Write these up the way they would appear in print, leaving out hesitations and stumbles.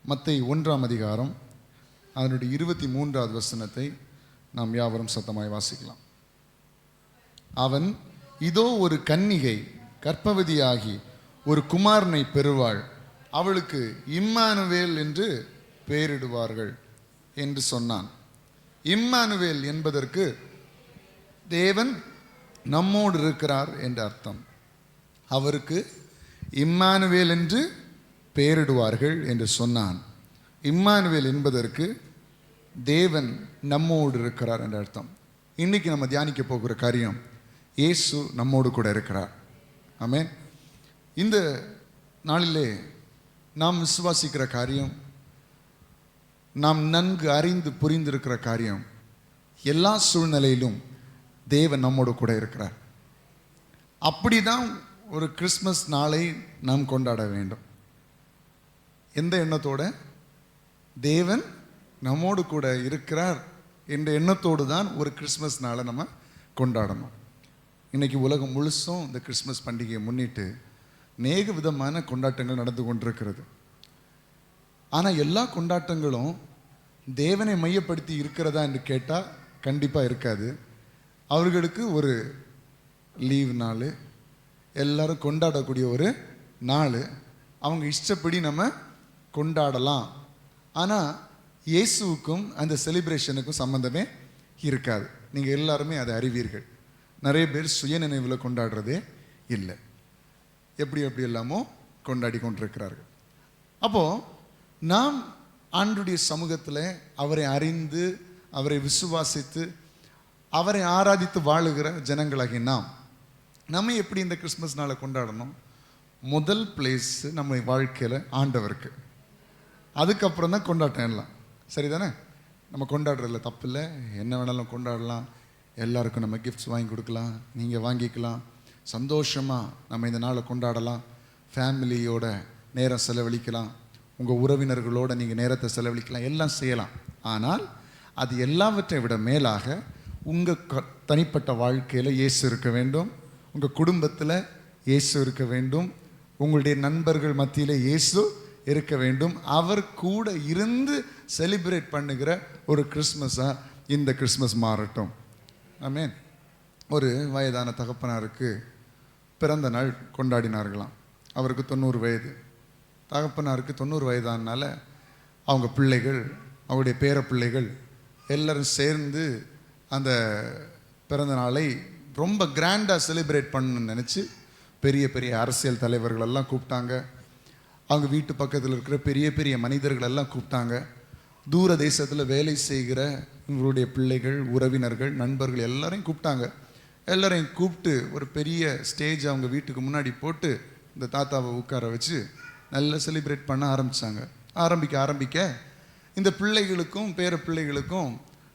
மத்தேயு 1ஆம் அதிகாரம் அதனுடைய 23வது வசனத்தை நாம் யாவரும் சத்தமாய் வாசிக்கலாம். அவன், இதோ ஒரு கன்னிகை கர்ப்பவதியாகி ஒரு குமாரனை பெறுவாள், அவளுக்கு இம்மானுவேல் என்று பெயரிடுவார்கள் என்று சொன்னான். இம்மானுவேல் என்பதற்கு தேவன் நம்மோடு இருக்கிறார் என்று அர்த்தம். அவருக்கு இம்மானுவேல் என்று பெயரிடுவார்கள் என்று சொன்னான். இம்மானுவேல் என்பதற்கு தேவன் நம்மோடு இருக்கிறார் என்ற அர்த்தம். இன்னைக்கு நம்ம தியானிக்க போகிற காரியம், இயேசு நம்மோடு கூட இருக்கிறார். ஆமென். இந்த நாளிலே நாம் விசுவாசிக்கிற காரியம், நாம் நன்கு அறிந்து புரிந்திருக்கிற காரியம், எல்லா சூழ்நிலையிலும் தேவன் நம்மோடு கூட இருக்கிறார். அப்படிதான் ஒரு கிறிஸ்மஸ் நாளை நாம் கொண்டாட வேண்டும். எந்த எண்ணத்தோட? தேவன் நம்மோடு கூட இருக்கிறார் என்ற எண்ணத்தோடு தான் ஒரு கிறிஸ்மஸ் நாளை நம்ம கொண்டாடணும். இன்னைக்கு உலகம் முழுசும் இந்த கிறிஸ்மஸ் பண்டிகையை முன்னிட்டு அநேக விதமான கொண்டாட்டங்கள் நடந்து கொண்டிருக்கிறது. ஆனால் எல்லா கொண்டாட்டங்களும் தேவனை மையப்படுத்தி இருக்கிறதா என்று கேட்டால் கண்டிப்பாக இருக்காது. அவர்களுக்கு ஒரு லீவ் நாள், எல்லாரும் கொண்டாடக்கூடிய ஒரு நாள், அவங்க இஷ்டப்படி நம்ம கொண்டாடலாம். ஆனால் இயேசுவுக்கும் அந்த செலிப்ரேஷனுக்கும் சம்மந்தமே இருக்காது. நீங்கள் எல்லாருமே அதை அறிவீர்கள். நிறைய பேர் சுயநினைவில் கொண்டாடுறதே இல்லை, எப்படி எல்லாமோ கொண்டாடி கொண்டிருக்கிறார்கள். அப்போது நாம் ஆண்டவருடைய சமூகத்தில் அவரை அறிந்து, அவரை விசுவாசித்து, அவரை ஆராதித்து வாழுகிற ஜனங்களாகி நம்ம எப்படி இந்த கிறிஸ்மஸ் நாளை கொண்டாடணும்? முதல் பிளேஸ் நம்ம வாழ்க்கையில் ஆண்டவருக்கு, அதுக்கப்புறம் தான் கொண்டாட்டம் எல்லாம். சரிதானே? நம்ம கொண்டாடுறதில்ல தப்பு இல்லை, என்ன வேணாலும் கொண்டாடலாம், எல்லாருக்கும் நம்ம கிஃப்ட்ஸ் வாங்கி கொடுக்கலாம், நீங்கள் வாங்கிக்கலாம், சந்தோஷமாக நம்ம இந்த நாளை கொண்டாடலாம், ஃபேமிலியோட நேரம் செலவழிக்கலாம், உங்கள் உறவினர்களோடு நீங்கள் நேரத்தை செலவழிக்கலாம், எல்லாம் செய்யலாம். ஆனால் அது எல்லாவற்றை விட மேலாக உங்கள் தனிப்பட்ட வாழ்க்கையில் இயேசு இருக்க வேண்டும், உங்கள் குடும்பத்தில் இயேசு இருக்க வேண்டும், உங்களுடைய நண்பர்கள் மத்தியில் இயேசு இருக்க வேண்டும். அவர் கூட இருந்து செலிப்ரேட் பண்ணுகிற ஒரு கிறிஸ்மஸாக இந்த கிறிஸ்மஸ் மாறட்டும். ஆமென். ஒரு வயதான தகப்பனாருக்கு பிறந்த நாள் கொண்டாடினார்களாம். அவருக்கு 90 வயது. தகப்பனாருக்கு 90 வயதானால அவங்க பிள்ளைகள், அவருடைய பேர பிள்ளைகள் எல்லாரும் சேர்ந்து அந்த பிறந்த நாளை ரொம்ப கிராண்டாக செலிப்ரேட் பண்ணணும்னு நினச்சி பெரிய பெரிய அரசியல் தலைவர்களெல்லாம் கூப்பிட்டாங்க. அவங்க வீட்டு பக்கத்தில் இருக்கிற பெரிய பெரிய மனிதர்களெல்லாம் கூப்பிட்டாங்க. தூர தேசத்தில் வேலை செய்கிற இவங்களுடைய பிள்ளைகள், உறவினர்கள், நண்பர்கள் எல்லாரையும் கூப்பிட்டாங்க. எல்லாரையும் கூப்பிட்டு ஒரு பெரிய ஸ்டேஜ் அவங்க வீட்டுக்கு முன்னாடி போட்டு இந்த தாத்தாவை உட்கார வச்சு நல்லா செலிப்ரேட் பண்ண ஆரம்பிக்க இந்த பிள்ளைகளுக்கும் பேர பிள்ளைகளுக்கும்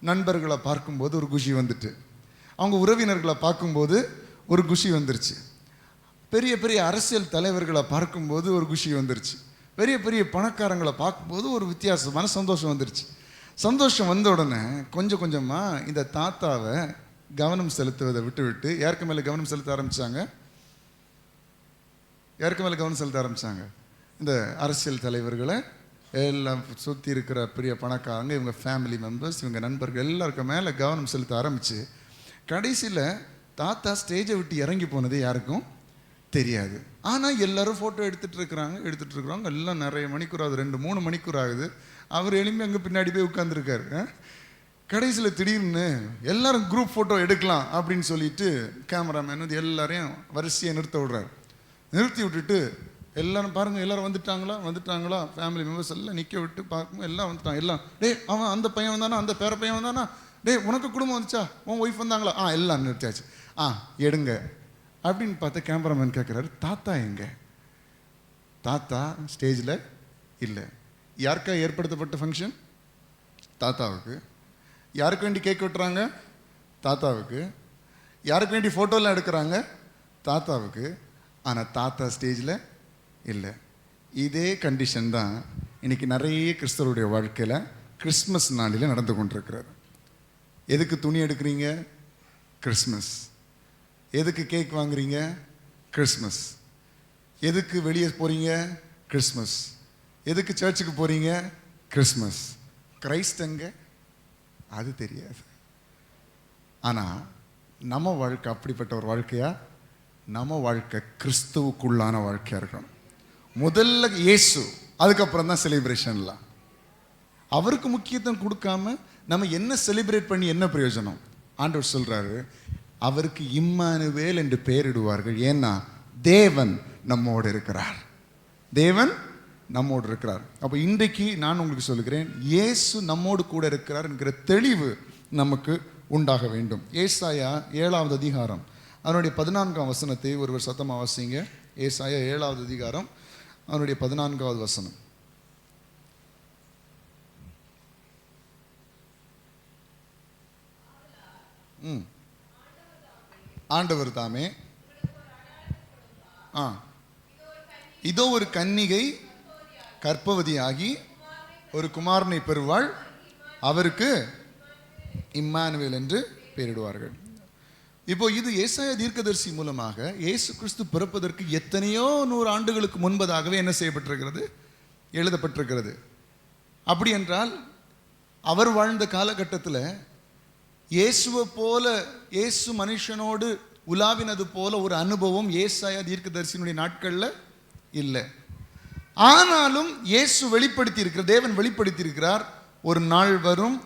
நண்பர்களை பார்க்கும்போது ஒரு குஷி வந்துட்டு, அவங்க உறவினர்களை பார்க்கும்போது ஒரு குஷி வந்துருச்சு, பெரிய பெரிய அரசியல் தலைவர்களை பார்க்கும்போது ஒரு குஷி வந்துருச்சு, பெரிய பெரிய பணக்காரங்களை பார்க்கும்போது ஒரு வித்தியாசமான சந்தோஷம் வந்துருச்சு. சந்தோஷம் வந்த உடனே கொஞ்சம் கொஞ்சமாக இந்த தாத்தாவை கவனம் செலுத்துவதை விட்டு யாருக்கு மேலே கவனம் செலுத்த ஆரம்பித்தாங்க? இந்த அரசியல் தலைவர்களை, எல்லாம் சுற்றி இருக்கிற பெரிய பணக்காரங்க, இவங்க ஃபேமிலி மெம்பர்ஸ், இவங்க நண்பர்கள் எல்லாருக்கும் மேலே கவனம் செலுத்த ஆரம்பித்து கடைசியில் தாத்தா ஸ்டேஜை விட்டு இறங்கி போனது யாருக்கும் தெரியாது. ஆனால் எல்லாரும் ஃபோட்டோ எடுத்துகிட்டு இருக்கிறாங்க. எல்லாம் நிறைய மணிக்கூர் ஆகுது, 2-3 மணிக்கூர் ஆகுது. அவர் எளிமையாக அங்கே பின்னாடி போய் உட்காந்துருக்காரு. கடைசியில் திடீர்னு எல்லாரும் குரூப் ஃபோட்டோ எடுக்கலாம் அப்படின்னு சொல்லிட்டு கேமராமேன் வந்து எல்லாரையும் வரிசையை நிறுத்தி விட்டுட்டு, எல்லாரும் பாருங்கள், எல்லாரும் வந்துட்டாங்களா ஃபேமிலி மெம்பர்ஸ் எல்லாம் நிற்க விட்டு பார்க்கும், எல்லாம் வந்துட்டாங்க. எல்லாம், அவன் அந்த பையன் வந்தானா, அந்த பேர பையன் வந்தானா, உனக்கு குடும்பம் வந்துச்சா, உன் ஒய்ஃப் வந்தாங்களா, எல்லாம் நிறுத்தியாச்சு, எடுங்க அப்படின்னு பார்த்து கேமராமேன் கேட்குறாரு, தாத்தா எங்க? தாத்தா ஸ்டேஜில் இல்லை. யாருக்கா ஏற்படுத்தப்பட்ட ஃபங்க்ஷன்? தாத்தாவுக்கு. யாருக்கு வேண்டி கேக் வெட்டுறாங்க? தாத்தாவுக்கு. யாருக்கு வேண்டி ஃபோட்டோலாம் எடுக்கிறாங்க? தாத்தாவுக்கு. ஆனால் தாத்தா ஸ்டேஜில் இல்லை. இதே கண்டிஷன் தான் இன்னைக்கு நிறைய கிறிஸ்தவருடைய வாழ்க்கையில் கிறிஸ்மஸ் நாளில் நடந்து கொண்டிருக்கிறார். எதுக்கு துணி எடுக்கிறீங்க? கிறிஸ்மஸ். எதுக்கு கேக் வாங்குறீங்க? கிறிஸ்மஸ். எதுக்கு வெளியே போகிறீங்க? கிறிஸ்மஸ். எதுக்கு சர்ச்சுக்கு போறீங்க? கிறிஸ்மஸ். கிரைஸ்ட் எங்க? அது தெரியாது. ஆனா நம்ம வாழ்க்கை அப்படிப்பட்ட ஒரு வாழ்க்கையா? நம்ம வாழ்க்கை கிறிஸ்துவுக்குள்ளான வாழ்க்கையா இருக்கணும். முதல்ல இயேசு, அதுக்கப்புறம் தான் செலிப்ரேஷன்லாம். அவருக்கு முக்கியத்துவம் கொடுக்காம நம்ம என்ன செலிப்ரேட் பண்ணி என்ன பிரயோஜனம்? ஆண்டவர் சொல்றாரு, அவருக்கு இம்மானுவேல் என்று பெயரிடுவார்கள். ஏன்னா தேவன் நம்மோடு இருக்கிறார். தேவன் நம்மோடு இருக்கிறார். அப்போ இன்றைக்கு நான் உங்களுக்கு சொல்லுகிறேன், இயேசு நம்மோடு கூட இருக்கிறார் என்கிற தெளிவு நமக்கு உண்டாக வேண்டும். ஏசாயா 7வது அதிகாரம் அதனுடைய 14ஆம் வசனத்தை ஒருவர் சத்தமாக வாசிங்க. ஏசாயா 7வது அதிகாரம் அதனுடைய 14வது வசனம். ஆண்டவர் தாமே, இதோ ஒரு கன்னிகை கர்ப்பவதியாகி ஒரு குமாரனை பெறுவாள், அவருக்கு இம்மானுவேல் என்று பெயரிடுவார்கள். இப்போ இது ஏசாயா தீர்க்கதரிசி மூலமாக இயேசு கிறிஸ்து பிறப்பதற்கு எத்தனையோ 100 ஆண்டுகளுக்கு முன்பதாகவே என்ன செய்யப்பட்டிருக்கிறது? எழுதப்பட்டிருக்கிறது. அப்படி என்றால் அவர் வாழ்ந்த காலகட்டத்தில் இயேசுவை போல, இயேசு மனுஷனோடு உலாவினது போல ஒரு அனுபவம் ஏசாயா தீர்க்கதரிசியினுடைய நாட்களில் இல்லை. ஆனாலும் இயேசு வெளிப்படுத்தி இருக்கிற, தேவன் வெளிப்படுத்தி இருக்கிறார், ஒரு நாள் வரும்,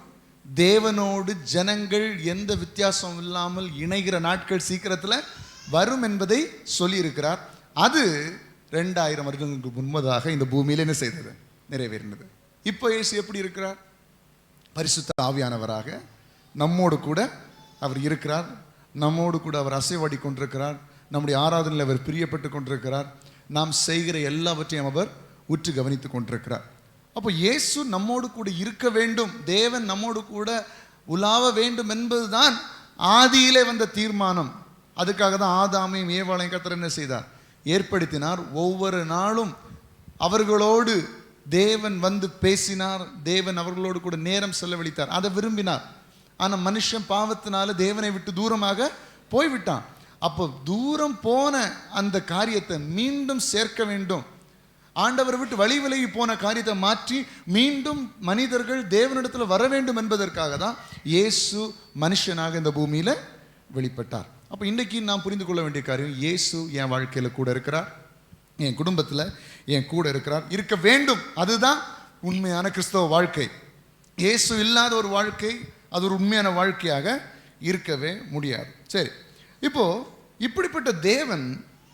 தேவனோடு ஜனங்கள் எந்த வித்தியாசம் இல்லாமல் இணைகிற நாட்கள் சீக்கிரத்தில் வரும் என்பதை சொல்லியிருக்கிறார். அது 2000 வருடங்களுக்கு முன்பதாக இந்த பூமியில் என்ன செய்தது? நிறைவேறினது. இப்போ இயேசு எப்படி இருக்கிறார்? பரிசுத்த ஆவியானவராக நம்மோடு கூட அவர் இருக்கிறார். நம்மோடு கூட அவர் அசைவாடி கொண்டிருக்கிறார். நம்முடைய ஆராதனையில் அவர் பிரியப்பட்டு கொண்டிருக்கிறார். நாம் செய்கிற எல்லாவற்றையும் அவர் உற்று கவனித்துக் கொண்டிருக்கிறார். அப்போ இயேசு நம்மோடு கூட இருக்க வேண்டும், தேவன் நம்மோடு கூட உலாவ வேண்டும் என்பதுதான் ஆதியிலே வந்த தீர்மானம். அதுக்காக தான் ஆதாமையும் ஏவாளையும் கர்த்தர் என்ன செய்தார்? ஏற்படுத்தினார். ஒவ்வொரு நாளும் அவர்களோடு தேவன் வந்து பேசினார். தேவன் அவர்களோடு கூட நேரம் செலவழித்தார். அதை விரும்பினார். ஆனால் மனுஷன் பாவத்தினால தேவனை விட்டு தூரமாக போய்விட்டான். அப்போ தூரம் போன அந்த காரியத்தை மீண்டும் சேர்க்க வேண்டும். ஆண்டவரை விட்டு வழி விலகி போன காரியத்தை மாற்றி மீண்டும் மனிதர்கள் தேவனிடத்தில் வர வேண்டும் என்பதற்காக தான் இயேசு மனுஷனாக இந்த பூமியில் வெளிப்பட்டார். அப்போ இன்றைக்கி நாம் புரிந்து கொள்ள வேண்டிய காரியம், இயேசு என் வாழ்க்கையில் கூட இருக்கிறார், என் குடும்பத்தில் என் கூட இருக்கிறார், இருக்க வேண்டும். அதுதான் உண்மையான கிறிஸ்தவ வாழ்க்கை. இயேசு இல்லாத ஒரு வாழ்க்கை அது ஒரு உண்மையான வாழ்க்கையாக இருக்கவே முடியாது. சரி, இப்போ இப்படிப்பட்ட தேவன்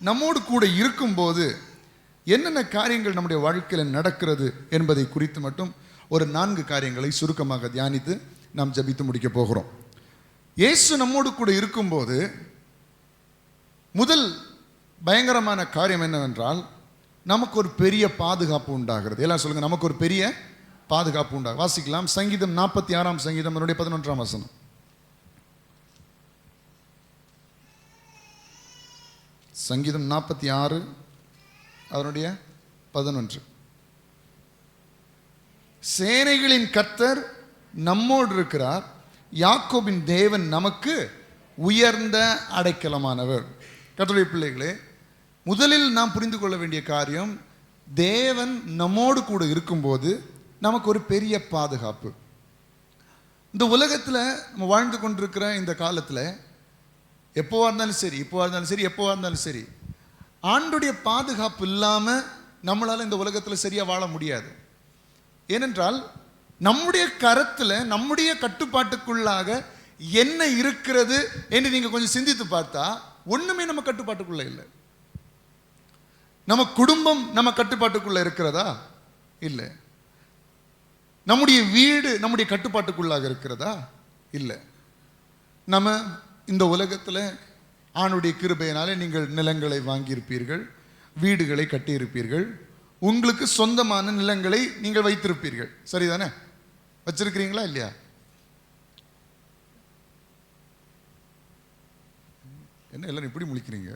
நம்மோடு கூட இருக்கும்போது என்னென்ன காரியங்கள் நம்முடைய வாழ்க்கையில் நடக்கிறது என்பதை குறித்து மட்டும் ஒரு 4 காரியங்களை சுருக்கமாக தியானித்து நாம் ஜபித்து முடிக்க போகிறோம். இயேசு நம்மோடு கூட இருக்கும்போது முதல் பயங்கரமான காரியம் என்னவென்றால், நமக்கு ஒரு பெரிய பாதுகாப்பு உண்டாகிறது. எல்லாம் சொல்லுங்க, நமக்கு ஒரு பெரிய பாதுகாப்பு உண்டாகும். வாசிக்கலாம். சங்கீதம் 46ஆம் சங்கீதம் அதனுடைய 11ஆம் வசனம். சங்கீதம் 46 அதனுடைய 11. சேனைகளின் கர்த்தர் நம்மோடு இருக்கிறார், யாக்கோபின் தேவன் நமக்கு உயர்ந்த அடைக்கலமானவர். கர்த்தருடைய பிள்ளைகளே, முதலில் நாம் புரிந்து கொள்ள வேண்டிய காரியம், தேவன் நம்மோடு கூட இருக்கும்போது நமக்கு ஒரு பெரிய பாதுகாப்பு. இந்த உலகத்தில் நம்ம வாழ்ந்து கொண்டிருக்கிற இந்த காலத்தில் எப்போவா இருந்தாலும் சரி, இப்போவா இருந்தாலும் சரி, எப்போவா இருந்தாலும் சரி, ஆண்டுடைய பாதுகாப்பு இல்லாமல் நம்மளால் இந்த உலகத்தில் சரியாக வாழ முடியாது. ஏனென்றால் நம்முடைய கரத்தில், நம்முடைய கட்டுப்பாட்டுக்குள்ளாக என்ன இருக்கிறது என்று நீங்கள் கொஞ்சம் சிந்தித்து பார்த்தா ஒன்றுமே நம்ம கட்டுப்பாட்டுக்குள்ளே இல்லை. நம்ம குடும்பம் நம்ம கட்டுப்பாட்டுக்குள்ளே இருக்கிறதா? இல்லை. நம்முடைய வீடு நம்முடைய கட்டுப்பாட்டுக்குள்ளாக இருக்கிறதா? இல்லை. நம்ம இந்த உலகத்தில் ஆணுடைய கிருபையினாலே நீங்கள் நிலங்களை வாங்கியிருப்பீர்கள், வீடுகளை கட்டியிருப்பீர்கள், உங்களுக்கு சொந்தமான நிலங்களை நீங்கள் வைத்திருப்பீர்கள். சரிதானே? வச்சிருக்கிறீங்களா இல்லையா? என்ன எல்லாரும் இப்படி முழிக்கிறீங்க?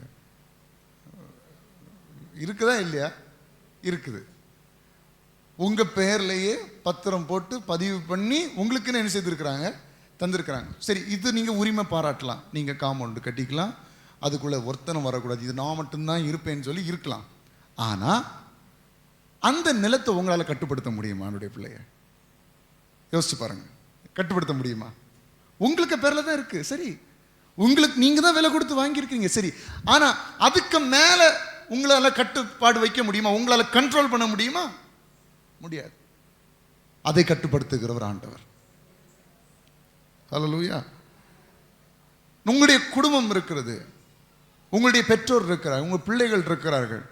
இருக்குதா இல்லையா? இருக்குது. உங்கள் பெயர்லேயே பத்திரம் போட்டு பதிவு பண்ணி உங்களுக்குன்னு என்ன செய்திருக்கிறாங்க? தந்திருக்கிறாங்க. சரி, இது நீங்கள் உரிமை பாராட்டலாம். நீங்கள் காம்பவுண்டு கட்டிக்கலாம், அதுக்குள்ளே ஒருத்தனம் வரக்கூடாது, இது நான் மட்டும்தான் இருப்பேன்னு சொல்லி இருக்கலாம். ஆனால் அந்த நிலத்தை உங்களால் கட்டுப்படுத்த முடியுமா? என்னுடைய பிள்ளைய யோசிச்சு பாருங்க. கட்டுப்படுத்த முடியுமா? உங்களுக்கு பேர்ல தான் இருக்கு. சரி, உங்களுக்கு நீங்க தான் விலை கொடுத்து வாங்கியிருக்கீங்க. சரி, ஆனா அதுக்கு மேல உங்களால கட்டுப்பாடு வைக்க முடியுமா? உங்களால கண்ட்ரோல் பண்ண முடியுமா? முடியாது. அதை கட்டுப்படுத்துகிறவர் ஆண்டவர். ஹல்லேலூயா. உங்களுடைய குடும்பம் இருக்கிறது, உங்களுடைய பெற்றோர் இருக்கிறார், உங்க பிள்ளைகள் இருக்கிறார்கள்.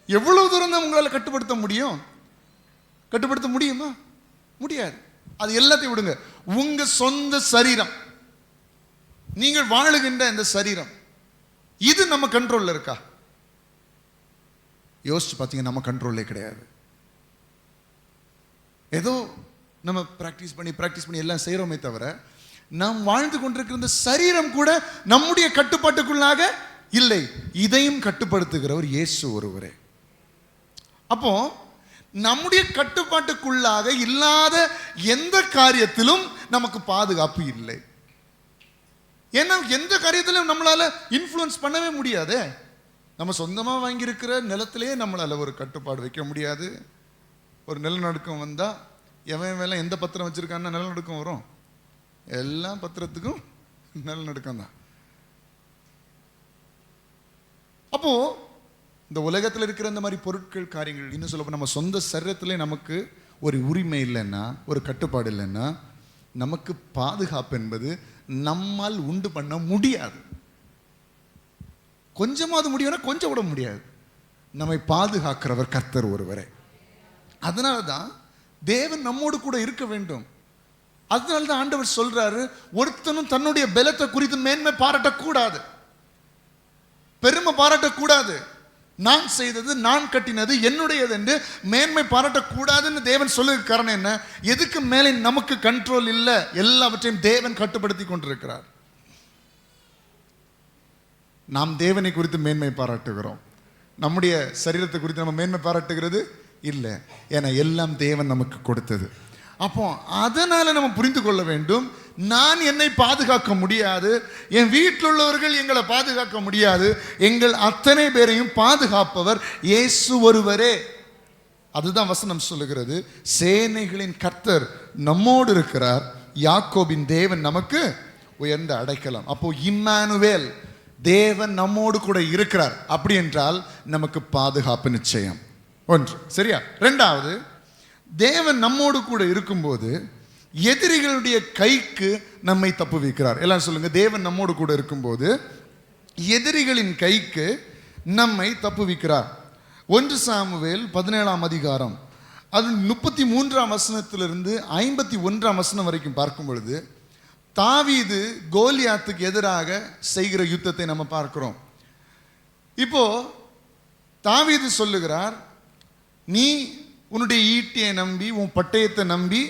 எவ்வளவு தூரம் தான் உங்களால் கட்டுப்படுத்த முடியும்? கட்டுப்படுத்த முடியுமா? முடியாது. அது எல்லாத்தையும் விடுங்க. உங்க சொந்த சரீரம், நீங்கள் வாழுகின்ற இந்த சரீரம், இது நம்ம கண்ட்ரோல்ல இருக்கா? யோசிச்சு பார்த்தீங்க, நம்ம கண்ட்ரோல்லே கிடையாது. ஏதோ நம்ம பிராக்டிஸ் பண்ணி எல்லாம் செய்யறோமே தவிர, நாம் வாழ்ந்து கொண்டிருக்கிற இந்த சரீரம் கூட நம்முடைய கட்டுப்பாட்டுக்குள்ளாக இல்லை. இதையும் கட்டுப்படுத்துகிறவர் இயேசு ஒருவரே. அப்போ நம்முடைய கட்டுப்பாட்டுக்குள்ளாக இல்லாத எந்த காரியத்திலும் நமக்கு பாதுகாப்பு இல்லை. ஏன்னா எந்த காரியத்திலும் நம்மளால இன்ஃப்ளூயன்ஸ் பண்ணவே முடியாது. நம்ம சொந்தமா வாங்கியிருக்கிற நிலத்திலேயே நம்மளால ஒரு கட்டுப்பாடு வைக்க முடியாது. ஒரு நிலநடுக்கம் வந்தா எவன் வேலை எந்த பத்திரம் வச்சிருக்கான்னா நிலநடுக்கம் வரும். எல்லா பத்திரத்துக்கும் நிலநடுக்கம் தான். அப்போ இந்த உலகத்தில் இருக்கிற இந்த மாதிரி பொருட்கள், காரியங்கள், இன்னும் சொல்ல நம்ம சொந்த சரீரத்திலே நமக்கு ஒரு உரிமை இல்லைன்னா, ஒரு கட்டுப்பாடு இல்லைன்னா, நமக்கு பாதுகாப்பு என்பது நம்மால் உண்டு பண்ண முடியாது. கொஞ்சமாவது முடியும்னா கொஞ்சம் விட முடியாது. நம்மை பாதுகாக்கிறவர் கர்த்தர் ஒருவரே. அதனால தான் தேவன் நம்மோடு கூட இருக்க வேண்டும். அதனால தான் ஆண்டவர் சொல்றாரு, ஒருத்தனும் தன்னுடைய பலத்தை குறித்து மேன்மை பாராட்டக்கூடாது, பெருமை பாராட்டக்கூடாது. நான் செய்தது, நான் கட்டினது என்னுடையது என்று மேன்மை பாராட்டக்கூடாதுன்னு தேவன் சொல்லுகிற காரணம் என்ன? எதுக்கு மேலே நமக்கு கண்ட்ரோல் இல்லை, எல்லாவற்றையும் தேவன் கட்டுப்படுத்தி கொண்டிருக்கிறார். நாம் தேவனை குறித்து மேன்மை பாராட்டுகிறோம், நம்முடைய சரீரத்தை குறித்து நம்ம மேன்மை பாராட்டுகிறது இல்லை. ஏன்னா எல்லாம் தேவன் நமக்கு கொடுத்தது. அப்போ அதனால நம்ம புரிந்து கொள்ள வேண்டும், நான் என்னை பாதுகாக்க முடியாது, என் வீட்டில் உள்ளவர்கள் எங்களை பாதுகாக்க முடியாது, எங்கள் அத்தனை பேரையும் பாதுகாப்பவர் இயேசு ஒருவரே. அதுதான் வசனம் சொல்லுகிறது, சேனைகளின் கர்த்தர் நம்மோடு இருக்கிறார், யாக்கோபின் தேவன் நமக்கு உயர்ந்த அடைக்கலம். அப்போ இம்மானுவேல், தேவன் நம்மோடு கூட இருக்கிறார். அப்படி என்றால் நமக்கு பாதுகாப்பு நிச்சயம். ஒன்று சரியா? ரெண்டாவது, தேவன் நம்மோடு கூட இருக்கும்போது எதிரிகளுடைய கைக்கு நம்மை தப்புவிக்கிறார். எல்லாம் சொல்லுங்க, தேவன் நம்மோடு கூட இருக்கும்போது எதிரிகளின் கைக்கு நம்மை தப்புவிக்கிறார். 1 சாமுவேல் 17ஆம் அதிகாரம் அது 33ஆம் வசனத்திலிருந்து 51ஆம் வசனம் வரைக்கும் பார்க்கும் பொழுது தாவீது கோலியாத்துக்கு எதிராக செய்கிற யுத்தத்தை நம்ம பார்க்கிறோம். இப்போ தாவீது சொல்லுகிறார், நீ உன்னுடைய ஈட்டியை நம்பி, உன் பட்டயத்தை நம்பி,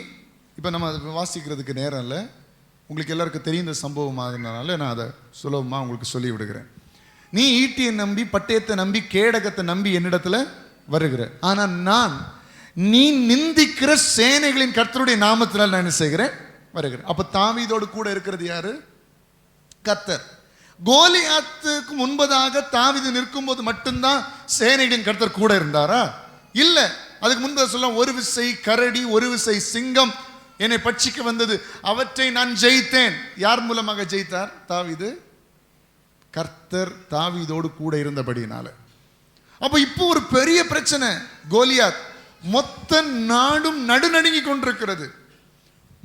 இப்போ நம்ம அதை வாசிக்கிறதுக்கு நேரம் இல்லை, உங்களுக்கு எல்லாருக்கும் தெரிந்த சம்பவம் ஆகுறதுனால நான் அதை சுலபமாக உங்களுக்கு சொல்லி விடுகிறேன். நீ ஈட்டியை நம்பி, பட்டயத்தை நம்பி, கேடகத்தை நம்பி என்னிடத்துல வருகிற, ஆனால் நான் நீ நிந்திக்கிற சேனைகளின் கர்த்தருடைய நாமத்தினால் நான் என்ன செய்கிறேன்? வருகிறேன். அப்போ தாவீதோடு கூட இருக்கிறது யாரு? கர்த்தர். கோலியாத்துக்கு முன்பதாக தாவீது நிற்கும் போது மட்டும்தான் சேனைகளின் கர்த்தர் கூட இருந்தாரா? இல்லை. அதுக்கு முன்பு சொல்ல, ஒரு விசை கரடி, ஒரு விசை சிங்கம் என்னை பட்சிக்க வந்தது, அவற்றை நான் ஜெயித்தேன். யார் மூலமாக ஜெயித்தார்? தாவீது. கர்த்தர் தாவீதோடு கூட இருந்தபடினால. அப்ப இப்போ ஒரு பெரிய பிரச்சனை. கோலியாத் மொத்த நாடும் நடுநடுங்கி கொண்டிருக்கிறது.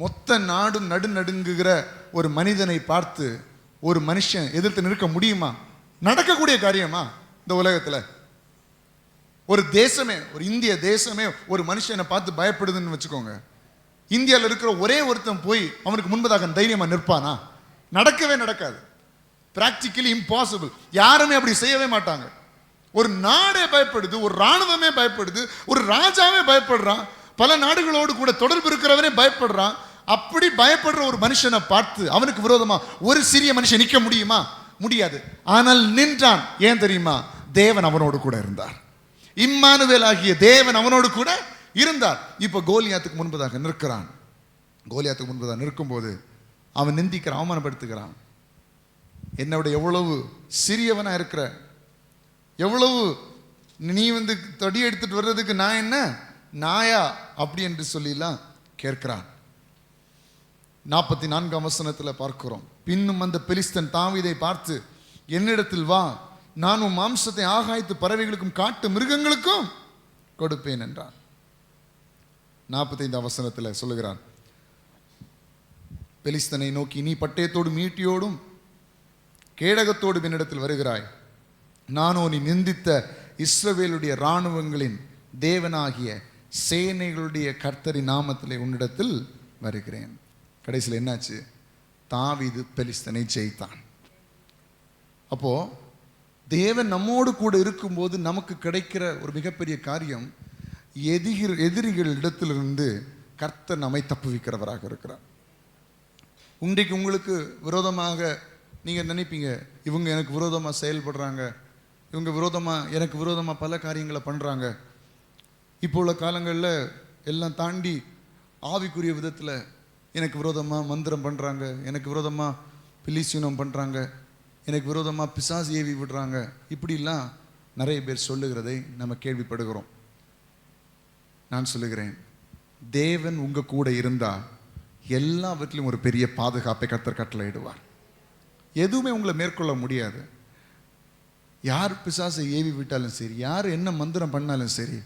மொத்த நாடும் நடுநடுங்குகிற ஒரு மனிதனை பார்த்து ஒரு மனுஷன் எதிர்த்து நிற்க முடியுமா? நடக்கக்கூடிய காரியமா இந்த உலகத்துல? ஒரு தேசமே, ஒரு இந்திய தேசமே ஒரு மனுஷனை பார்த்து பயப்படுதுன்னு வச்சுக்கோங்க. இந்தியாவில் இருக்கிற ஒரே ஒருத்தன் போய் அவனுக்கு முன்பதாக தைரியமா நிற்பானா? நடக்கவே நடக்காது. Practically impossible. யாருமே அப்படி செய்யவே மாட்டாங்க. ஒரு நாடே பயப்படுது, ஒரு ராணுவமே பயப்படுது, ஒரு ராஜாவே பயப்படுறான், பல நாடுகளோடு கூட தொடர்பு இருக்கிறவனே பயப்படுறான். அப்படி பயப்படுற ஒரு மனுஷனை பார்த்து அவனுக்கு விரோதமா ஒரு சிறிய மனுஷன் நிற்க முடியுமா? முடியாது. ஆனால் நின்றான். ஏன் தெரியுமா? தேவன் அவனோடு கூட இருந்தார். இம்மானுவேல் ஆகிய தேவன் அவனோடு கூட இருந்தார். இப்போ கோலியாத்துக்கு முன்பதாக நிற்கிறான். கோலியாத்துக்கு முன்பதாக நிற்கும்போது அவன் நிந்திக்கிறான், அவமானப்படுத்துகிறான். என்னோட எவ்வளவு சிறியவனா இருக்கிற, எவ்வளவு நீ தொடி எடுத்துட்டு வர்றதுக்கு நான் என்ன நாயா அப்படி என்று சொல்லிலாம் கேட்கிறான். 44ஆம் வசனத்தில் பார்க்கிறோம், பின்னும் அந்த பெலிஸ்தன் தாவீதை பார்த்து, என்னிடத்தில் வா, நான் உன் மாம்சத்தை ஆகாயத்து பறவைகளுக்கும் காட்டு மிருகங்களுக்கும் கொடுப்பேன் என்றான். 45ஆம் வசனத்தில் சொல்லுகிறான், பெலிஸ்தனை நோக்கி, நீ பட்டயத்தோடும் ஈட்டியோடும் கேடகத்தோடும் என்னிடத்தில் வருகிறாய், நானோ நீ நிந்தித்த இஸ்ரவேலுடைய இராணுவங்களின் தேவனாகிய சேனைகளுடைய கர்த்தரின் நாமத்திலே உன்னிடத்தில் வருகிறேன். கடைசியில் என்னாச்சு? தாவீது பெலிஸ்தனை ஜெயித்தான். அப்போ தேவன் நம்மோடு கூட இருக்கும்போது நமக்கு கிடைக்கிற ஒரு மிகப்பெரிய காரியம், எதிரிகள் இடத்திலிருந்து கர்த்தர் நம்மை தப்புவிக்கிறவராக இருக்கிறார். இன்றைக்கு உங்களுக்கு விரோதமாக நீங்கள் நினைப்பீங்க, இவங்க எனக்கு விரோதமாக செயல்படுறாங்க, இவங்க எனக்கு விரோதமாக பல காரியங்களை பண்ணுறாங்க. இப்போ உள்ள காலங்களில் எல்லாம் தாண்டி ஆவிக்குரிய விதத்தில் எனக்கு விரோதமாக மந்திரம் பண்ணுறாங்க, எனக்கு விரோதமாக பிலிசீனம் பண்ணுறாங்க, எனக்கு விரோதமாக பிசாசு ஏவி விடுறாங்க, இப்படிலாம் நிறைய பேர் சொல்லுகிறதை நம்ம கேள்விப்படுகிறோம். நான் சொல்லுகிறேன், தேவன் உங்கள் கூட இருந்தால் எல்லாவற்றிலும் ஒரு பெரிய பாதுகாப்பை கர்த்தர் கட்டளையிடுவார். எதுவுமே உங்களை மேற்கொள்ள முடியாது. யார் பிசாசை ஏவி விட்டாலும் சரி, யார் என்ன மந்திரம் பண்ணாலும் சரி,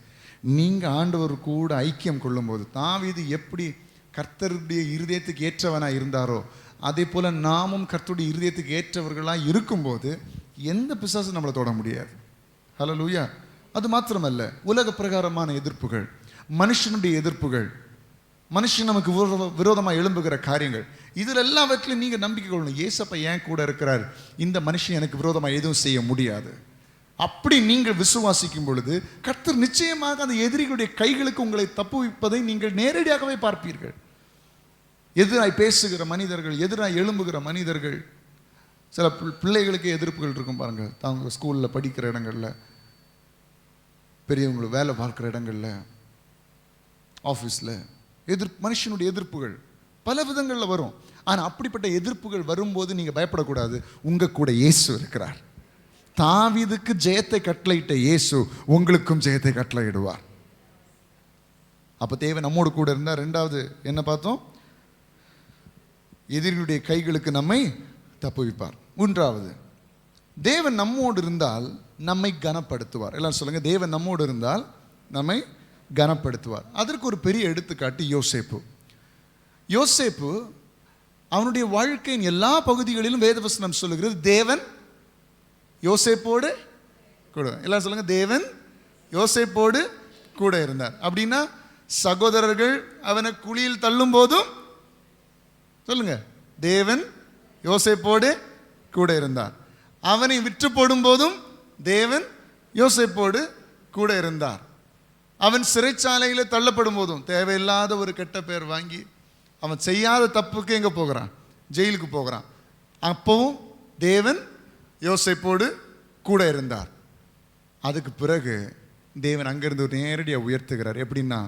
நீங்கள் ஆண்டவர் கூட ஐக்கியம் கொள்ளும்போது, தாவீது எப்படி கர்த்தருடைய இருதயத்துக்கு ஏற்றவனாக இருந்தாரோ அதே போல் நாமும் கர்த்தருடைய இருதயத்துக்கு ஏற்றவர்களாக இருக்கும்போது எந்த பிசாசும் நம்மளை தொட முடியாது. ஹல்லேலூயா. அது மாத்திரமல்ல, உலக பிரகாரமான எதிர்ப்புகள், மனுஷனுடைய எதிர்ப்புகள், மனுஷன் நமக்கு விரோதமாக எழும்புகிற காரியங்கள், இதில் எல்லாவற்றிலும் நீங்கள் நம்பிக்கை கொள்ளணும். ஏசப்பா ஏன் கூட இருக்கிறார், இந்த மனுஷன் எனக்கு விரோதமாக எதுவும் செய்ய முடியாது. அப்படி நீங்கள் விசுவாசிக்கும் பொழுது கர்த்தர் நிச்சயமாக அந்த எதிரிகளுடைய கைகளுக்கு உங்களை தப்புவிப்பதை நீங்கள் நேரடியாகவே பார்ப்பீர்கள். எதிராய் பேசுகிற மனிதர்கள், எதிராய் எழும்புகிற மனிதர்கள், சில பிள்ளைகளுக்கு எதிர்ப்புகள் இருக்கும் பாருங்க. தாங்க ஸ்கூலில் படிக்கிற இடங்களில், பெரியவங்களுக்கு வேலை பார்க்குற இடங்களில், ஆஃபீஸில் மனுஷனுடைய எதிர்ப்புகள் பல விதங்களில் வரும். ஆனால் அப்படிப்பட்ட எதிர்ப்புகள் வரும்போது நீங்கள் பயப்படக்கூடாது. உங்கள் கூட இயேசு இருக்கிறார். தாவீதுக்கு ஜெயத்தை கட்டளையிட்ட இயேசு உங்களுக்கும் ஜெயத்தை கட்டளையிடுவார். அப்போ தேவன் நம்மோடு கூட இருந்தால். ரெண்டாவது என்ன பார்த்தோம்? எதிரிகளுடைய கைகளுக்கு நம்மை தப்புவிப்பார். மூன்றாவது, தேவன் நம்மோடு இருந்தால் நம்மை கனப்படுத்துவார். எல்லாரும் சொல்லுங்க, தேவன் நம்மோடு இருந்தால் நம்மை கனப்படுத்துவார். அதற்கு ஒரு பெரிய எடுத்துக்காட்டு யோசேப்பு. யோசேப்பு அவனுடைய வாழ்க்கையின் எல்லா பகுதிகளிலும் வேதவசனம் சொல்லுகிறது, தேவன் யோசேப்போடு கூட. எல்லாம் சொல்லுங்க, தேவன் யோசேப்போடு கூட இருந்தார். அப்படின்னா சகோதரர்கள் அவனை குழியில் தள்ளும் போதும் சொல்லுங்க, தேவன் யோசேப்போடு கூட இருந்தார். அவனை விற்று போடும் போதும் தேவன் யோசேப்போடு கூட இருந்தார். அவன் சிறைச்சாலையில் தள்ளப்படும் போதும், தேவையில்லாத ஒரு கெட்ட பெயர் வாங்கி அவன் செய்யாத தப்புக்கு எங்கே போகிறான், ஜெயிலுக்கு போகிறான், அப்பவும் தேவன் யோசேப்போடு கூட இருந்தார். அதுக்கு பிறகு தேவன் அங்கிருந்து நேரடியாக உயர்த்துகிறார். எப்படின்னா,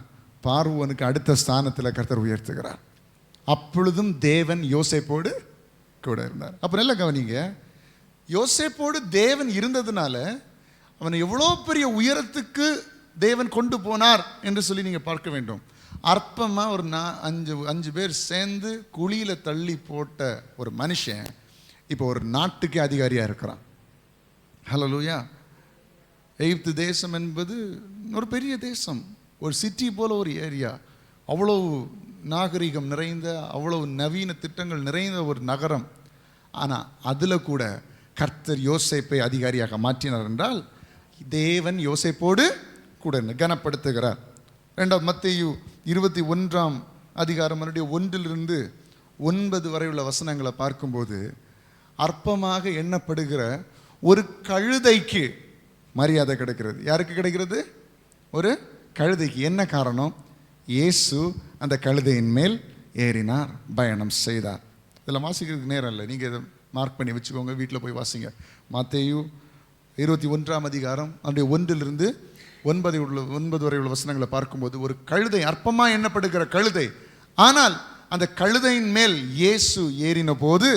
பார்வோனுக்கு அடுத்த ஸ்தானத்தில் கர்த்தர் உயர்த்துகிறார். அப்பொழுதும் தேவன் யோசேப்போடு கூட இருந்தார். அப்போ நல்லா கவனிங்க, யோசேப்போடு தேவன் இருந்ததுனால அவனை எவ்வளோ பெரிய உயரத்துக்கு தேவன் கொண்டு போனார் என்று சொல்லி நீங்கள் பார்க்க வேண்டும். அற்பமாக ஒரு 5 பேர் சேர்ந்து குழியில் தள்ளி போட்ட ஒரு மனுஷன் இப்போ ஒரு நாட்டுக்கே அதிகாரியாக இருக்கிறான். ஹல்லேலூயா. எகிப்து தேசம் என்பது ஒரு பெரிய தேசம், ஒரு சிட்டி போல ஒரு ஏரியா, அவ்வளோ நாகரிகம் நிறைந்த, அவ்வளவு நவீன திட்டங்கள் நிறைந்த ஒரு நகரம். ஆனால் அதில் கூட கர்த்தர் யோசேப்பை அதிகாரியாக மாற்றினார் என்றால் தேவன் யோசேப்போடு கூட கனப்படுத்துகிறார். 2 மத்தேயு 21ஆம் அதிகாரம் 1 to 9 வரை உள்ள வசனங்களை பார்க்கும்போது, அற்பமாக எண்ணப்படுகிற ஒரு கழுதைக்கு மரியாதை கிடைக்கிறது. யாருக்கு கிடைக்கிறது? ஒரு கழுதைக்கு. என்ன காரணம்? இயேசு அந்த கழுதையின் மேல் ஏறினார், பயணம் செய்தார். இதில் வாசிக்கிறதுக்கு நேரம் இல்லை, நீங்கள் இதை மார்க் பண்ணி வச்சுக்கோங்க, வீட்டில் போய் வாசிங்க. மத்தேயு 21ஆம் அதிகாரம் 1 to 9 வரை உள்ள வசனங்களை பார்க்கும்போது, ஒரு கழுதை, அற்பமாக எண்ணப்படுகிற கழுதை, ஆனால் அந்த கழுதையின் மேல் இயேசு ஏறின போது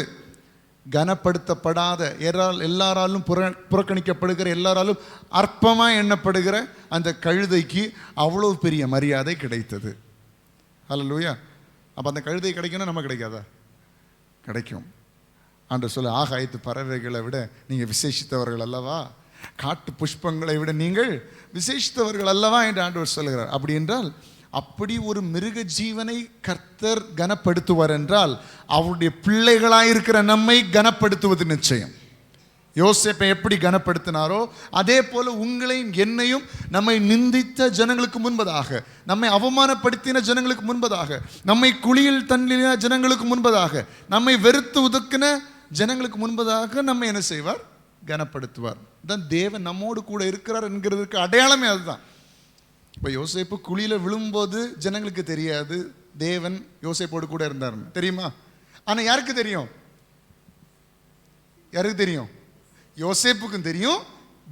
கனப்படுத்தப்படாத, எல்லாராலும் புறக்கணிக்கப்படுகிற, எல்லாராலும் அற்பமாக எண்ணப்படுகிற அந்த கழுதைக்கு அவ்வளோ பெரிய மரியாதை கிடைத்தது. ஹல்லேலூயா. அப்போ அந்த கழுதை கிடைக்கணும், நம்ம கிடைக்காதா? கிடைக்கும். ஆண்டவர் சொல்ல, ஆகாயத்து பறவைகளை விட நீங்கள் விசேஷித்தவர்கள் அல்லவா, காட்டு புஷ்பங்களை விட நீங்கள் விசேஷித்தவர்கள் அல்லவா என்று ஆண்டவர் சொல்லுகிறார். அப்படி என்றால், அப்படி ஒரு மிருக ஜீவனை கர்த்தர் கனப்படுத்துவார் என்றால், அவருடைய பிள்ளைகளாயிருக்கிற நம்மை கனப்படுத்துவது நிச்சயம். யோசேப்பை எப்படி கனப்படுத்தினாரோ அதே போல உங்களையும் என்னையும் நம்மை நிந்தித்த ஜனங்களுக்கு முன்பதாக, நம்மை அவமானப்படுத்தின ஜனங்களுக்கு முன்பதாக, நம்மை குழியில் தள்ளின ஜனங்களுக்கு முன்பதாக, நம்மை வெறுத்து ஒதுக்கின ஜனங்களுக்கு முன்பதாக நம்மை என்ன செய்வார்? கனப்படுத்துவார். தான் தேவன் நம்மோடு கூட இருக்கிறார் என்கிறதுக்கு அடையாளமே அதுதான். இப்போ யோசேப்பு குழியில் விழும்போது ஜனங்களுக்கு தெரியாது தேவன் யோசேப்போடு கூட இருந்தார்னு, தெரியுமா? ஆனால் யாருக்கு தெரியும்? யாருக்கு தெரியும்? யோசேப்புக்கும் தெரியும்,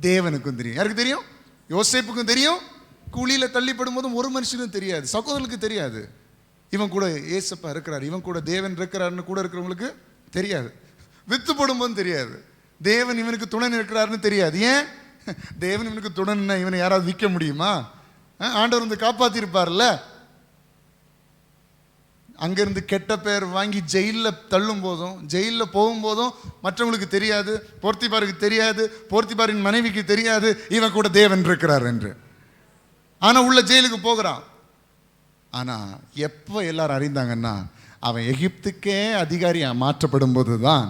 தேவனுக்கும் தெரியும். யாருக்கு தெரியும்? யோசேப்புக்கும் தெரியும். குழியில் தள்ளிப்படும் போதும் ஒரு மனுஷனுக்கும் தெரியாது, சகோதரனுக்கு தெரியாது இவன் கூட ஏசப்பா இருக்கிறார், இவன் கூட தேவன் இருக்கிறாருன்னு கூட இருக்கிறவங்களுக்கு தெரியாது. வித்து போடும்போது தெரியாது தேவன் இவனுக்கு துணை இருக்கிறாருன்னு தெரியாது. ஏன்? தேவன் இவனுக்கு துணை, இவனை யாராவது விற்க முடியுமா? ஆண்டவர் வந்து காப்பாத்திருப்பார்ல. அங்கிருந்து கெட்ட பேர் வாங்கி ஜெயிலில் தள்ளும் போதும், ஜெயிலில் போகும்போதும் மற்றவங்களுக்கு தெரியாது, போர்த்திபாருக்கு தெரியாது, போர்த்திபாரின் மனைவிக்கு தெரியாது இவன் கூட தேவன் இருக்கிறார் என்று. ஆனால் உள்ள ஜெயிலுக்கு போகிறான். ஆனால் எப்போ எல்லாரும் அறிந்தாங்கன்னா, அவன் எகிப்துக்கே அதிகாரியாக மாற்றப்படும் போது தான்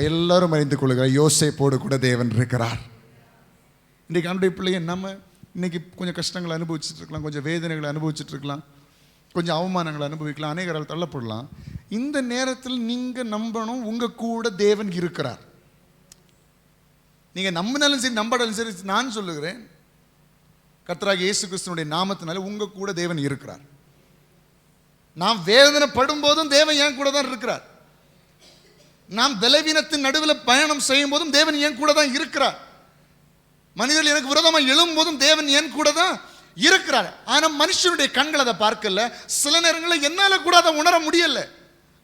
எல்லாரும் அறிந்து கொள்கிறார், யோசேப்போடு கூட தேவன் இருக்கிறார். இன்றைக்கு ஆண்டுடைய பிள்ளைங்க நம்ம இன்னைக்கு கொஞ்சம் கஷ்டங்களை அனுபவிச்சுட்டு இருக்கலாம், கொஞ்சம் வேதனைகளை அனுபவிச்சுட்டு இருக்கலாம், கொஞ்சம் அவமானங்களை அனுபவிக்கலாம், அநேகரால் தள்ளப்படலாம். இந்த நேரத்தில் நீங்கள் நம்பணும், உங்கள் கூட தேவன் இருக்கிறார். நீங்கள் நம்பினாலும் சரி நம்படாலும் சரி, நான் சொல்லுகிறேன், கர்த்தராகிய இயேசு கிறிஸ்துவினுடைய நாமத்தினால உங்கள் கூட தேவன் இருக்கிறார். நாம் வேதனை படும் போதும் தேவன் என் கூட தான் இருக்கிறார். நாம் பலவீனத்தின் நடுவில் பயணம் செய்யும் போதும் தேவன் என் கூட தான் இருக்கிறார். மனிதர்கள் எனக்கு விரோதமாக எழும் போதும் தேவன் என் கூட தான் இருக்கிறார். ஆனால் மனுஷனுடைய கண்கள் அதை பார்க்கல. சில நேரங்களில் என்னால் கூட அதை உணர முடியல.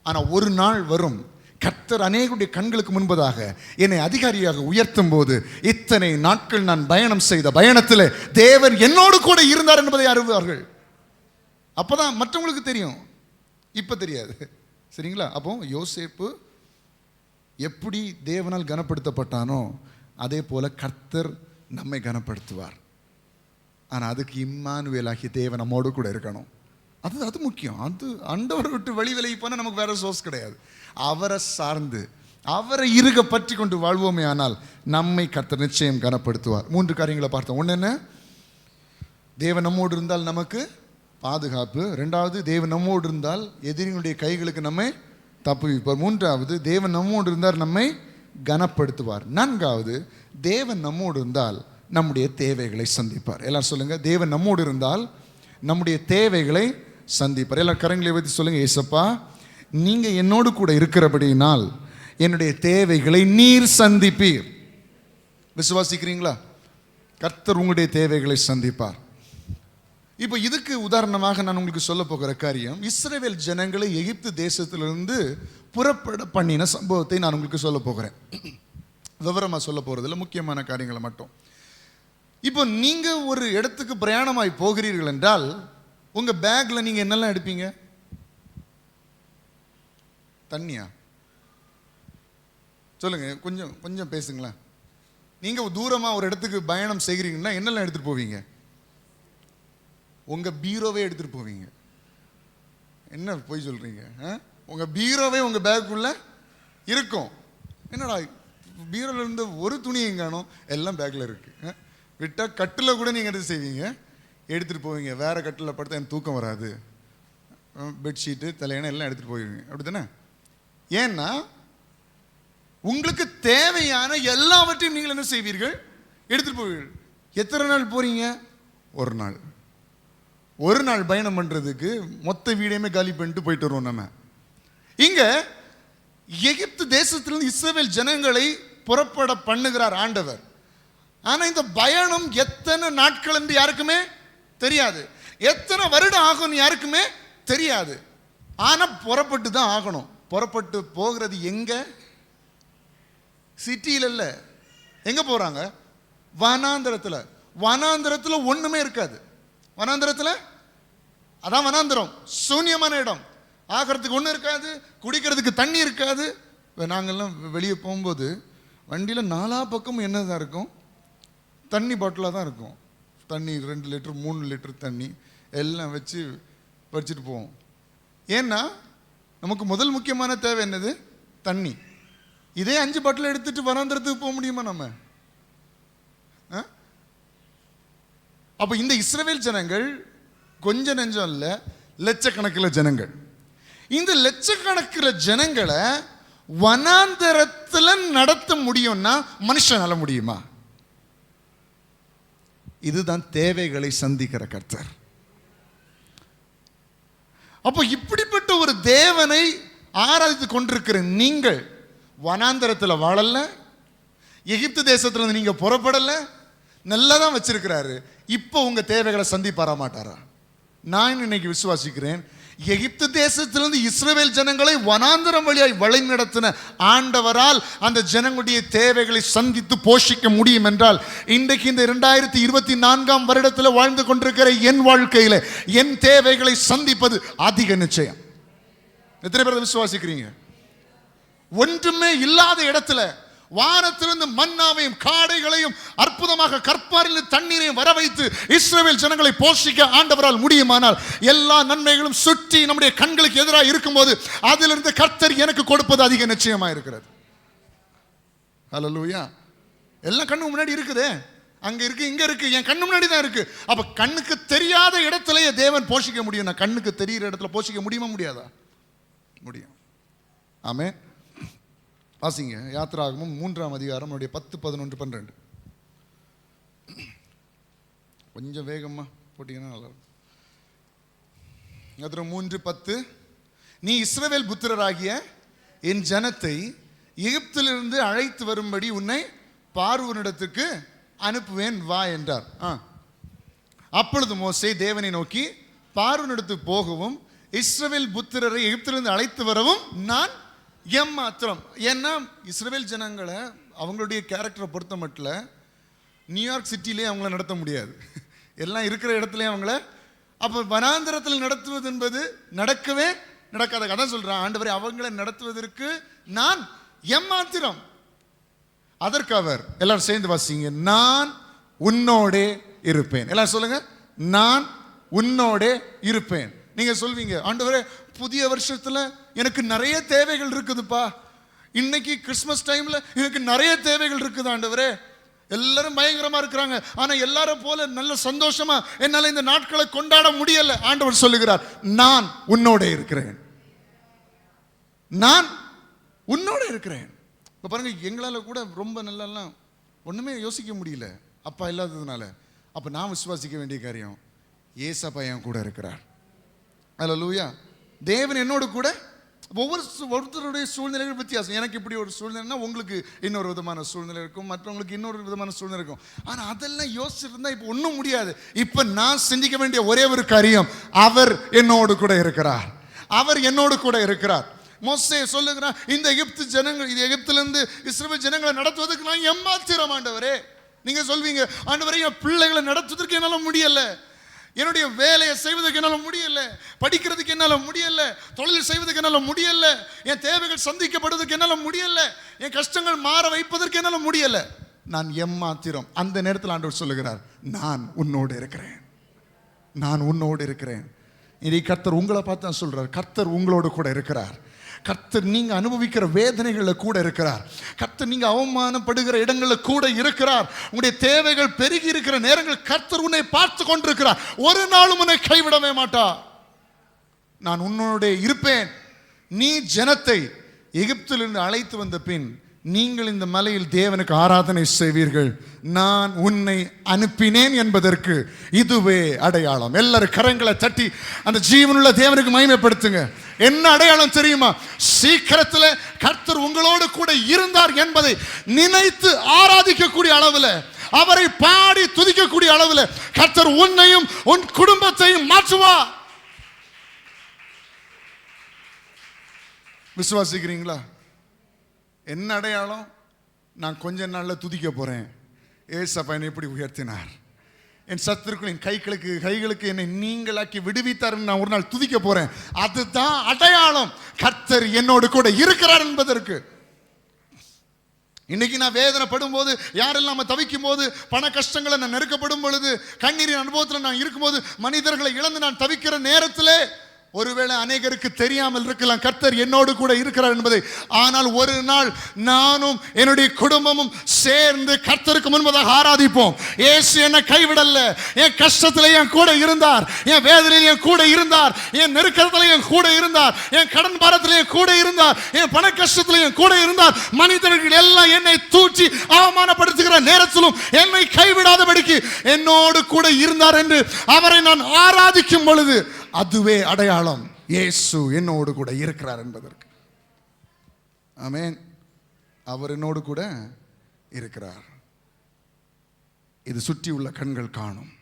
ஆனால் ஒரு நாள் வரும், கர்த்தர் அநேகருடைய கண்களுக்கு முன்பதாக என்னை அதிகாரியாக உயர்த்தும் போது, இத்தனை நாட்கள் நான் பயணம் செய்த பயணத்தில் தேவன் என்னோடு கூட இருந்தார் என்பதை அறிவார்கள். அப்போதான் மற்றவங்களுக்கு தெரியும், இப்போ தெரியாது. சரிங்களா? அப்போ யோசேப்பு எப்படி தேவனால் கனப்படுத்தப்பட்டானோ அதே போல கர்த்தர் நம்மை கனப்படுத்துவார். ஆனால் அதுக்கு இம்மானுவேலாகிய தேவன் நம்மோடு கூட இருக்கணும். அது முக்கியம். அது ஆண்டவரை விட்டு வெளி விலகி போனால் நமக்கு வேற சோர்ஸ் கிடையாது. அவரை சார்ந்து அவரை இறுக பற்றி கொண்டு வாழ்வோமே ஆனால் நம்மை கர்த்தர் நிச்சயம் கனப்படுத்துவார். 3 காரியங்களை பார்த்தோம். ஒன்று என்ன? தேவன் நம்மோடு இருந்தால் நமக்கு பாதுகாப்பு. 2வது, தேவன் நம்மோடு இருந்தால் எதிரிகளுடைய கைகளுக்கு நம்மை தப்புவிப்பார். 3வது, தேவன் நம்மோடு இருந்தால் நம்மை கனப்படுத்துவார். 4வது, தேவன் நம்மோடு இருந்தால் நம்முடைய தேவைகளை சந்திப்பார். எல்லாரும் சொல்லுங்க, தேவன் நம்மோடு இருந்தால் நம்முடைய தேவைகளை சந்திப்பார். எல்லாரும் கரங்களை வைத்து சொல்லுங்க, ஏசப்பா நீங்க என்னோடு கூட இருக்கிறபடியினால் என்னுடைய தேவைகளை நீர் சந்திப்பீர். விசுவாசிக்கிறீங்களா? கர்த்தர் உங்களுடைய தேவைகளை சந்திப்பார். இப்போ இதுக்கு உதாரணமாக நான் உங்களுக்கு சொல்ல போகிற காரியம், இஸ்ரவேல் ஜனங்களை எகிப்து தேசத்திலிருந்து புறப்பட பண்ணின சம்பவத்தை நான் உங்களுக்கு சொல்ல போகிறேன். விவரமாக சொல்ல போகிறதில்ல, முக்கியமான காரியங்களை மட்டும். இப்போ நீங்கள் ஒரு இடத்துக்கு பிரயாணமாய் போகிறீர்கள் என்றால் உங்கள் பேக்கில் நீங்கள் என்னெல்லாம் எடுப்பீங்க? தண்ணியா? சொல்லுங்க, கொஞ்சம் கொஞ்சம் பேசுங்களேன். நீங்கள் தூரமாக ஒரு இடத்துக்கு பயணம் செய்கிறீங்கன்னா என்னெல்லாம் எடுத்துகிட்டு போவீங்க? உங்கள் பீரோவே எடுத்துகிட்டு போவீங்க. என்ன போய் சொல்கிறீங்க? உங்கள் பீரோவே உங்கள் பேக்குள்ளே இருக்கும். என்னடா பீரோவில் இருந்து ஒரு துணியும் காணும், எல்லாம் பேக்கில் இருக்குது. விட்டால் கட்டில் கூட நீங்கள் என்ன செய்வீங்க? எடுத்துகிட்டு போவீங்க. வேறு கட்டில் படுத்தா எனக்கு தூக்கம் வராது, பெட்ஷீட்டு தலையணை எல்லாம் எடுத்துகிட்டு போவீங்க. அப்படி தானே? ஏன்னா உங்களுக்கு தேவையான எல்லாவற்றையும் நீங்கள் என்ன செய்வீர்கள்? எடுத்துகிட்டு போவீர்கள். எத்தனை நாள் போகிறீங்க? ஒரு நாள் பயணம் பண்ணுறதுக்கு மொத்த வீடையுமே காலி பண்ணிட்டு போயிட்டு வருவோம் நம்ம. இங்கே எகிப்து தேசத்திலிருந்து இஸ்ரவேல் ஜனங்களை புறப்பட பண்ணுகிறார் ஆண்டவர். ஆனால் இந்த பயணம் எத்தனை நாட்கள் என்று யாருக்குமே தெரியாது, எத்தனை வருடம் ஆகும் யாருக்குமே தெரியாது. ஆனால் புறப்பட்டு தான் ஆகணும். புறப்பட்டு போகிறது எங்க? சிட்டியில் இல்லை. எங்க போறாங்க? வனாந்தரத்துல. வனாந்தரத்துல ஒண்ணுமே இருக்காது. வனாந்தரத்துல அதான் வனாந்தரம், சூன்யமான இடம். ஆகிறதுக்கு ஒன்றும் இருக்காது, குடிக்கிறதுக்கு தண்ணி இருக்காது. நாங்கள்லாம் வெளியே போகும்போது வண்டியில் 4 பக்கமும் என்னதான் இருக்கும்? தண்ணி பாட்டிலாக தான் இருக்கும். தண்ணி 2 லிட்டர் 3 லிட்டர் தண்ணி எல்லாம் வச்சு வச்சுட்டு போவோம். ஏன்னா நமக்கு முதல் முக்கியமான தேவை என்னது? தண்ணி. இதே 5 பாட்டில் எடுத்துட்டு வனாந்தரத்துக்கு போக முடியுமா நம்ம? அப்போ இந்த இஸ்ரவேல் ஜனங்கள் கொஞ்ச நெஞ்சம் இல்ல, லட்சக்கணக்கில் ஜனங்கள். இந்த லட்சக்கணக்கில் ஜனங்களை வனாந்தரத்தில் நடத்த முடியும்னா மனுஷனால முடியுமா? இதுதான் தேவைகளை சந்திக்கிற கர்த்தர். அப்போ இப்படிப்பட்ட ஒரு தேவனை ஆராதித்து கொண்டிருக்கிற நீங்கள் வனாந்தரத்தில் வாழல, எகிப்து தேசத்துல நீங்க புறப்படல, நல்லதான் வச்சிருக்கிறாரு. இப்போ உங்க தேவைகளை சந்திப்பாரா மாட்டாரா? நான் இன்னைக்கு விசுவாசிக்கிறேன், எகிப்து தேசத்திலிருந்து இஸ்ரவேல் ஜனங்களை வனாந்தரம் வழியாய் வழி நடத்தின ஆண்டவரால் அந்த ஜனங்களுடைய தேவைகளை சந்தித்து போஷிக்க முடியும் என்றால், இன்றைக்கு இந்த 2024 வருடத்தில் வாழ்ந்து கொண்டிருக்கிற என் வாழ்க்கையில என் தேவைகளை சந்திப்பது அதிக நிச்சயம். எத்தனை பேர் விசுவாசிக்கிறீங்க? ஒன்றுமே இல்லாத இடத்துல வானத்திலிருந்து மன்னாவையும் காடைகளையும் அற்புதமாக கற்பாரில் தண்ணீரையும் வர வைத்து இஸ்ரவேல் ஜனங்களை போஷிக்க ஆண்டவரால் முடியுமானால், எல்லா நன்மைகளும் சுற்றி நம்முடைய கண்களுக்கு எதிராக இருக்கும்போது அதிலிருந்து கர்த்தர் எனக்கு கொடுப்பது அதிக நிச்சயமா இருக்கிறது. ஹல்லேலூயா. எல்லாம் கண்ணு முன்னாடி இருக்குது, அங்க இருக்கு, இங்க இருக்கு, என் கண்ணு முன்னாடி தான் இருக்கு. அப்ப கண்ணுக்கு தெரியாத இடத்திலேயே தேவன் போஷிக்க முடியும். கண்ணுக்கு தெரிகிற இடத்துல போஷிக்க முடியுமா? முடியாதா? முடியும். ஆமென். வாசிங்க யாத்திராகமம் 3ஆம் அதிகாரம் 10, 11, 12. கொஞ்சம் வேகமா போட்டீங்கன்னா நல்லா இருக்கும். யாத்திரை 3:10. நீ இஸ்ரவேல் புத்திரராகிய என் ஜனத்தை எகிப்திலிருந்து அழைத்து வரும்படி உன்னை பார்வோனிடத்துக்கு அனுப்புவேன், வா என்றார். அப்பொழுது மோசே தேவனை நோக்கி, பார்வோனிடத்துக்கு போகவும் இஸ்ரவேல் புத்திரரை எகிப்திலிருந்து அழைத்து வரவும் நான் ஏமாத்திரம். ஏன்னா இஸ்ரவேல் ஜனங்களை அவங்களுடைய கேரக்டரை பொறுத்த மட்டும் நியூயார்க் சிட்டிலே அவங்கள நடத்த முடியாது, எல்லாம் இருக்கிற இடத்துலயே அவங்கள. அப்போ வனாந்தரத்தில் நடத்துவது என்பது நடக்கவே நடக்காத. அதான் சொல்றான் ஆண்டவரே, அவங்களை நடத்துவதற்கு நான் ஏமாத்திரம். அதற்கு அவர், எல்லாரும் சேர்ந்து வாசிங்க, நான் உன்னோடே இருப்பேன். எல்லாரும் சொல்லுங்க, நான் உன்னோடே இருப்பேன். நீங்க சொல்வீங்க, ஆண்டவரே புதிய வருஷத்துல எனக்கு நிறைய தேவைகள் இருக்குதுப்பா, இன்னைக்கு கிறிஸ்மஸ் டைம்ல எனக்கு நிறைய தேவைகள் இருக்குது ஆண்டவரே, எல்லாரும் பயங்கரமா இருக்கிறாங்க, ஆனா எல்லாரும் போல நல்ல சந்தோஷமா என்னால இந்த நாட்களை கொண்டாட முடியல. ஆண்டவர் சொல்லுகிறார், நான் உன்னோட இருக்கிறேன், நான் உன்னோட இருக்கிறேன். இப்ப பாருங்க, எங்களால கூட ரொம்ப நல்லா ஒண்ணுமே யோசிக்க முடியல அப்பா இல்லாததுனால. அப்ப நான் விசுவாசிக்க வேண்டிய காரியம், ஏசப்பா என் கூட இருக்கிறார். அல்லேலூயா. தேவன் என்னோடு கூட. ஒவ்வொருத்தருடைய சூழ்நிலைகள் வித்தியாசம். எனக்கு இப்படி ஒரு சூழ்நிலைன்னா உங்களுக்கு இன்னொரு விதமான சூழ்நிலை இருக்கும், மற்றவங்களுக்கு இன்னொரு விதமான சூழ்நிலை இருக்கும். ஆனால் அதெல்லாம் யோசிச்சிருந்தா இப்போ ஒன்றும் முடியாது. இப்போ நான் சிந்திக்க வேண்டிய ஒரே ஒரு காரியம், அவர் என்னோடு கூட இருக்கிறார், அவர் என்னோடு கூட இருக்கிறார். மோசே சொல்லுகிறான், இந்த எகிப்து ஜனங்கள், இது எகிப்திலிருந்து இஸ்ரவேல் ஜனங்களை நடத்துவதற்கு நான் ஏமாத்திரம் ஆண்டவரே. நீங்க சொல்வீங்க, ஆண்டவரே என் பிள்ளைகளை நடத்துவதற்கு என்னால் முடியல, என்னுடைய வேலையை செய்வதற்கு என்னால் முடியல, படிக்கிறதுக்கு என்னால் முடியல, தொழில் செய்வதற்கு என்னால் முடியல, என் தேவைகள் சந்திக்கப்படுவதற்கு என்னால் முடியல, என் கஷ்டங்கள் மாற வைப்பதற்கு என்னால் முடியல, நான் எம்மாத்திரம். அந்த நேரத்தில் ஆண்டவர் சொல்லுகிறார், நான் உன்னோடு இருக்கிறேன், நான் உன்னோடு இருக்கிறேன். இதை கர்த்தர் உங்களை பார்த்து தான் சொல்றார், கர்த்தர் உங்களோடு கூட இருக்கிறார். கர்த்தர் நீங்க அனுபவிக்கிற வேதனைகள்ல கூட இருக்கிறார். கர்த்தர் நீங்க அவமானப்படுகிற இடங்கள்ல கூட இருக்கிறார். உங்களுடைய தேவைகள் பெருகி இருக்கிற நேரங்கள் கர்த்தர் உன்னை பார்த்து கொண்டிருக்கிறார். ஒரு நாளும் உன்னை கைவிடவே மாட்டார். நான் உன்னோட இருப்பேன். நீ ஜனத்தை எகிப்திலிருந்து அழைத்து வந்த பின் நீங்கள் இந்த மலையில் தேவனுக்கு ஆராதனை செய்வீர்கள், நான் உன்னை அனுப்பினேன் என்பதற்கு இதுவே அடையாளம். எல்லாரும் கரங்களை தட்டி அந்த ஜீவனுள்ள தேவனுக்கு மகிமைப்படுத்துங்க. என்ன அடையாளம் தெரியுமா? சீக்கிரத்தில் கர்த்தர் உங்களோடு கூட இருந்தார் என்பதை நினைத்து ஆராதிக்கக்கூடிய அளவில், அவரை பாடி துதிக்கக்கூடிய அளவில் கர்த்தர் உன்னையும் உன் குடும்பத்தையும் மாற்றுவார். விசுவாசிக்கிறீங்களா? என்ன அடையாளம்? நான் கொஞ்ச நாளில் துதிக்க போகிறேன். ஏசப்பா என்னை இப்படி உயர்த்தினார், என் சத்துருக்களின் கைகளுக்கு என்னை நீங்களாக்கி விடுவித்தார், நான் ஒரு நாள் துதிக்க போகிறேன். அதுதான் அடையாளம் கர்த்தர் என்னோடு கூட இருக்கிறார் என்பதற்கு. இன்னைக்கு நான் வேதனைப்படும் போது, யாரெல்லாம் நம்ம தவிக்கும் போது, பண கஷ்டங்களை நான் நெருக்கப்படும் பொழுது, கண்ணீரின் அனுபவத்தில் நான் இருக்கும்போது, மனிதர்களை இழந்து நான் தவிக்கிற நேரத்தில் ஒருவேளை அநேகருக்கு தெரியாமல் இருக்கலாம் கர்த்தர் என்னோடு கூட இருக்கிறார் என்பதை. ஆனால் ஒரு நாள் நானும் என்னுடைய குடும்பமும் சேர்ந்து கர்த்தருக்கு முன்பதாக ஆராதிப்போம். இயேசு என்னை கைவிடல, என் கஷ்டத்தில் என் கூட இருந்தார், என் வேதனையில் என் கூட இருந்தார், என் நெருக்கத்தில் என் கூட இருந்தார், என் கடன் பாரத்தில் என் கூட இருந்தார், என் பண கஷ்டத்தில் என் கூட இருந்தார். மனிதர்கள் எல்லாம் என்னை தூற்றி அவமானப்படுத்துகிற நேரத்திலும் என்னை கைவிடாதபடிக்கு என்னோடு கூட இருந்தார் என்று அவரை நான் ஆராதிக்கும் பொழுது அதுவே அடையாளம் இயேசு என்னோடு கூட இருக்கிறார் என்பதற்கு. ஆமென். அவர் என்னோடு கூட இருக்கிறார். இது சுற்றி உள்ள கண்கள் காணும்.